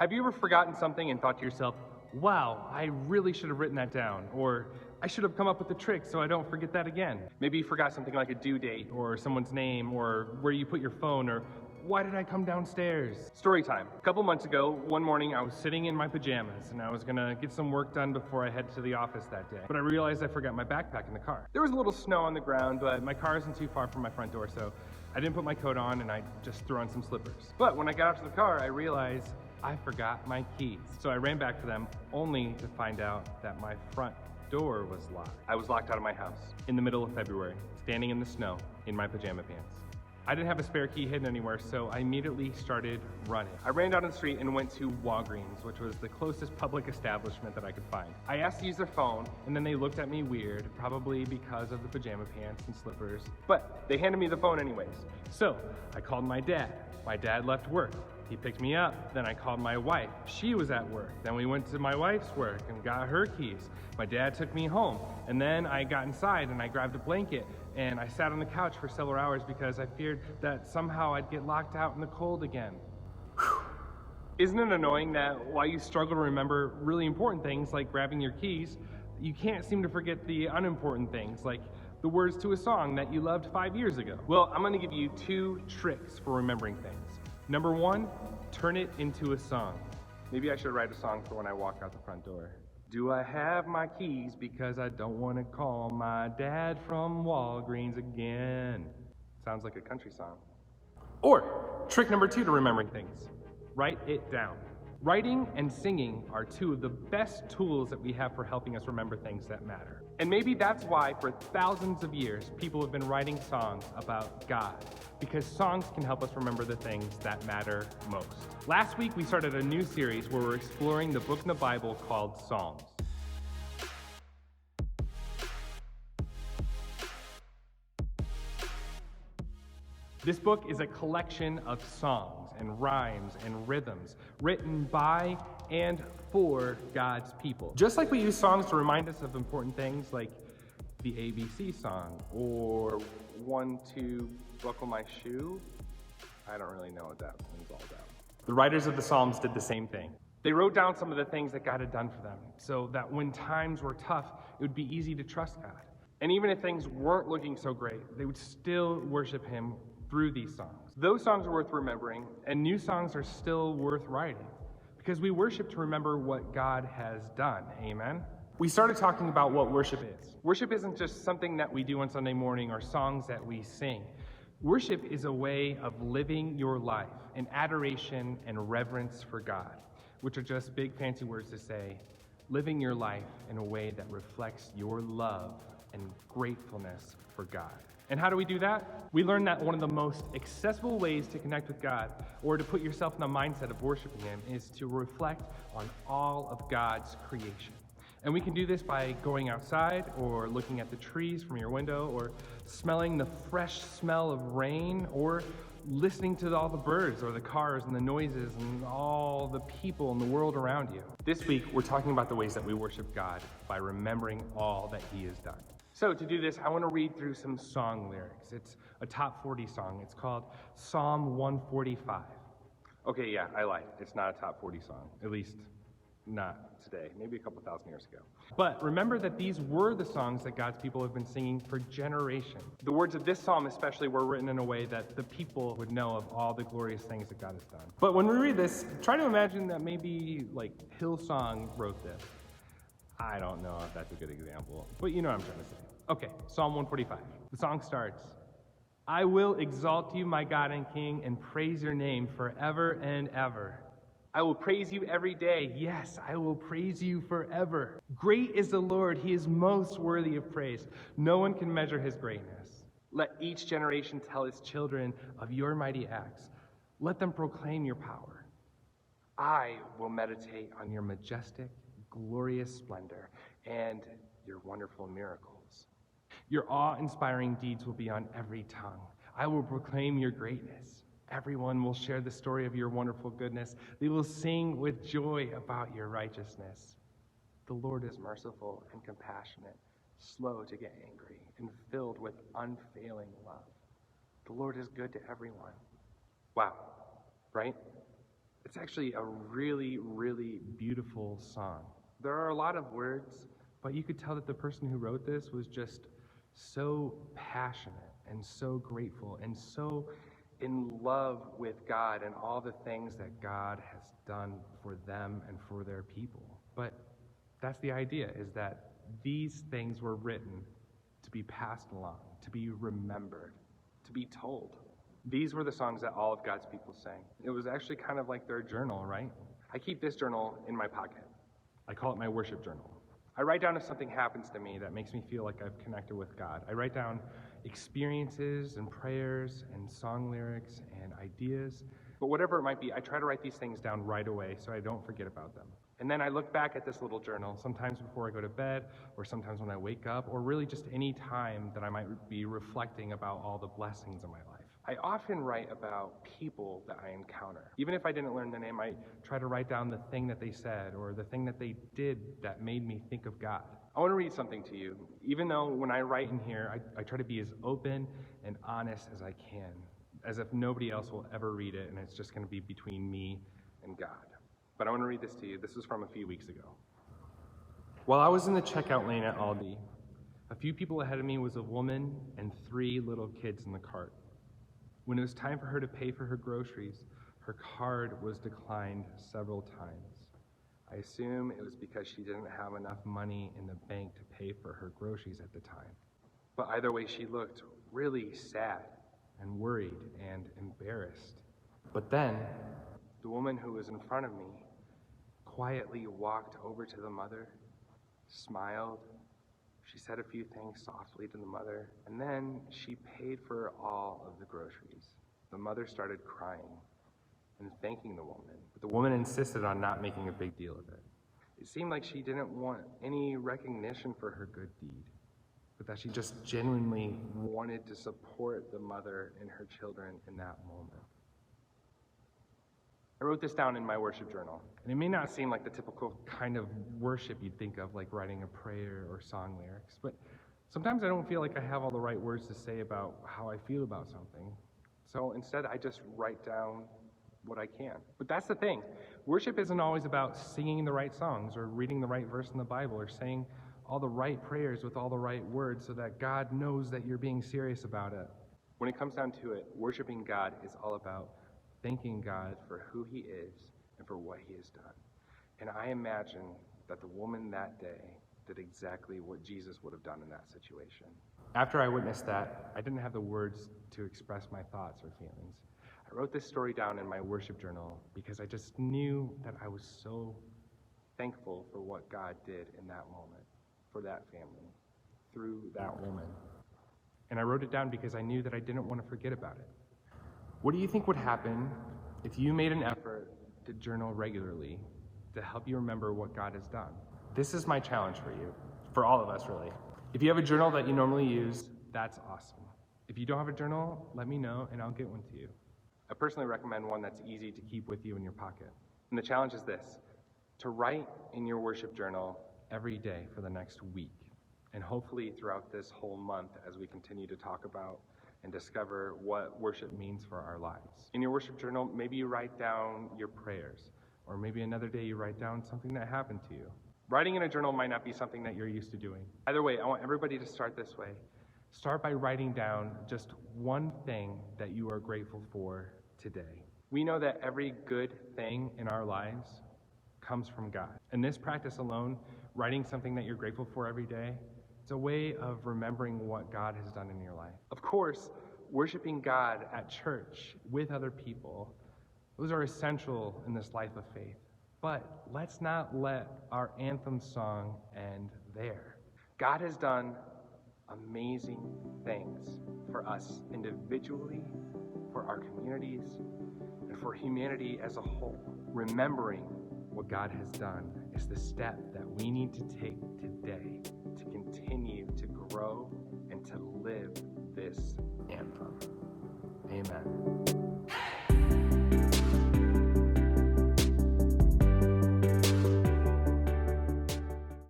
Have you ever forgotten something and thought to yourself, wow, I really should have written that down, or I should have come up with a trick so I don't forget that again? Maybe you forgot something like a due date, or someone's name, or where you put your phone, or why did I come downstairs? Story time. A couple months ago, one morning I was sitting in my pajamas and I was gonna get some work done before I head to the office that day. But I realized I forgot my backpack in the car. There was a little snow on the ground, but my car isn't too far from my front door, so I didn't put my coat on and I just threw on some slippers. But when I got out to the car, I realized I forgot my keys. So I ran back for them, only to find out that my front door was locked. I was locked out of my house in the middle of February, standing in the snow in my pajama pants. I didn't have a spare key hidden anywhere, so I immediately started running. I ran down the street and went to Walgreens, which was the closest public establishment that I could find. I asked to use their phone, and then they looked at me weird, probably because of the pajama pants and slippers, but they handed me the phone anyways. So I called my dad. My dad left work. He picked me up, then I called my wife. She was at work. Then we went to my wife's work and got her keys. My dad took me home, and then I got inside and I grabbed a blanket and I sat on the couch for several hours because I feared that somehow I'd get locked out in the cold again. Whew. Isn't it annoying that while you struggle to remember really important things like grabbing your keys, you can't seem to forget the unimportant things like the words to a song that you loved 5 years ago? Well, I'm gonna give you 2 tricks for remembering things. Number 1, turn it into a song. Maybe I should write a song for when I walk out the front door. Do I have my keys because I don't want to call my dad from Walgreens again? Sounds like a country song. Or, trick number 2 to remembering things. Write it down. Writing and singing are 2 of the best tools that we have for helping us remember things that matter. And maybe that's why for thousands of years, people have been writing songs about God, because songs can help us remember the things that matter most. Last week, we started a new series where we're exploring the book in the Bible called Psalms. This book is a collection of songs and rhymes and rhythms written by and for God's people. Just like we use songs to remind us of important things like the ABC song or 1, 2, buckle my shoe. I don't really know what that one's all about. The writers of the Psalms did the same thing. They wrote down some of the things that God had done for them so that when times were tough, it would be easy to trust God. And even if things weren't looking so great, they would still worship Him through these songs. Those songs are worth remembering, and new songs are still worth writing because we worship to remember what God has done. Amen? We started talking about what worship is. Worship isn't just something that we do on Sunday morning or songs that we sing. Worship is a way of living your life in adoration and reverence for God, which are just big fancy words to say living your life in a way that reflects your love and gratefulness for God. And how do we do that? We learned that one of the most accessible ways to connect with God, or to put yourself in the mindset of worshiping Him, is to reflect on all of God's creation. And we can do this by going outside, or looking at the trees from your window, or smelling the fresh smell of rain, or listening to all the birds, or the cars, and the noises, and all the people in the world around you. This week, we're talking about the ways that we worship God by remembering all that He has done. So to do this, I want to read through some song lyrics. It's a top 40 song. It's called Psalm 145. Okay, yeah, I lied. It's not a top 40 song. At least not today. Maybe a couple thousand years ago. But remember that these were the songs that God's people have been singing for generations. The words of this psalm especially were written in a way that the people would know of all the glorious things that God has done. But when we read this, try to imagine that maybe like Hillsong wrote this. I don't know if that's a good example, but you know what I'm trying to say. Okay, Psalm 145. The song starts, I will exalt you, my God and King, and praise your name forever and ever. I will praise you every day. Yes, I will praise you forever. Great is the Lord. He is most worthy of praise. No one can measure his greatness. Let each generation tell its children of your mighty acts. Let them proclaim your power. I will meditate on your majestic, glorious splendor and your wonderful miracles. Your awe-inspiring deeds will be on every tongue. I will proclaim your greatness. Everyone will share the story of your wonderful goodness. They will sing with joy about your righteousness. The Lord is merciful and compassionate, slow to get angry, and filled with unfailing love. The Lord is good to everyone. Wow, right? It's actually a really, really beautiful song. There are a lot of words, but you could tell that the person who wrote this was just so passionate and so grateful and so in love with God and all the things that God has done for them and for their people. But that's the idea, is that these things were written to be passed along, to be remembered, to be told. These were the songs that all of God's people sang. It was actually kind of like their journal, right? I keep this journal in my pocket. I call it my worship journal. I write down if something happens to me that makes me feel like I've connected with God. I write down experiences and prayers and song lyrics and ideas. But whatever it might be, I try to write these things down right away so I don't forget about them. And then I look back at this little journal, sometimes before I go to bed, or sometimes when I wake up, or really just any time that I might be reflecting about all the blessings of my life. I often write about people that I encounter. Even if I didn't learn their name, I try to write down the thing that they said or the thing that they did that made me think of God. I want to read something to you. Even though when I write in here, I try to be as open and honest as I can, as if nobody else will ever read it and it's just going to be between me and God. But I want to read this to you. This is from a few weeks ago. While I was in the checkout lane at Aldi, a few people ahead of me was a woman and 3 little kids in the cart. When it was time for her to pay for her groceries, her card was declined several times. I assume it was because she didn't have enough money in the bank to pay for her groceries at the time. But either way, she looked really sad and worried and embarrassed. But then, the woman who was in front of me quietly walked over to the mother, smiled. She said a few things softly to the mother, and then she paid for all of the groceries. The mother started crying and thanking the woman, but the woman insisted on not making a big deal of it. It seemed like she didn't want any recognition for her good deed, but that she just genuinely wanted to support the mother and her children in that moment. I wrote this down in my worship journal, and it may not seem like the typical kind of worship you'd think of, like writing a prayer or song lyrics, but sometimes I don't feel like I have all the right words to say about how I feel about something. So instead, I just write down what I can. But that's the thing. Worship isn't always about singing the right songs or reading the right verse in the Bible or saying all the right prayers with all the right words so that God knows that you're being serious about it. When it comes down to it, worshiping God is all about thanking God for who he is and for what he has done. And I imagine that the woman that day did exactly what Jesus would have done in that situation. After I witnessed that, I didn't have the words to express my thoughts or feelings. I wrote this story down in my worship journal because I just knew that I was so thankful for what God did in that moment, for that family, through that woman. And I wrote it down because I knew that I didn't want to forget about it. What do you think would happen if you made an effort to journal regularly to help you remember what God has done? This is my challenge for you, for all of us really. If you have a journal that you normally use, that's awesome. If you don't have a journal, let me know and I'll get one to you. I personally recommend one that's easy to keep with you in your pocket. And the challenge is this, to write in your worship journal every day for the next week, and hopefully throughout this whole month as we continue to talk about and discover what worship means for our lives. In your worship journal, maybe you write down your prayers, or maybe another day you write down something that happened to you. Writing in a journal might not be something that you're used to doing. Either way, I want everybody to start this way. Start by writing down just one thing that you are grateful for today. We know that every good thing in our lives comes from God. And this practice alone, writing something that you're grateful for every day, it's a way of remembering what God has done in your life. Of course, worshiping God at church with other people, those are essential in this life of faith. But let's not let our anthem song end there. God has done amazing things for us individually, for our communities, and for humanity as a whole. Remembering what God has done is the step that we need to take today to continue to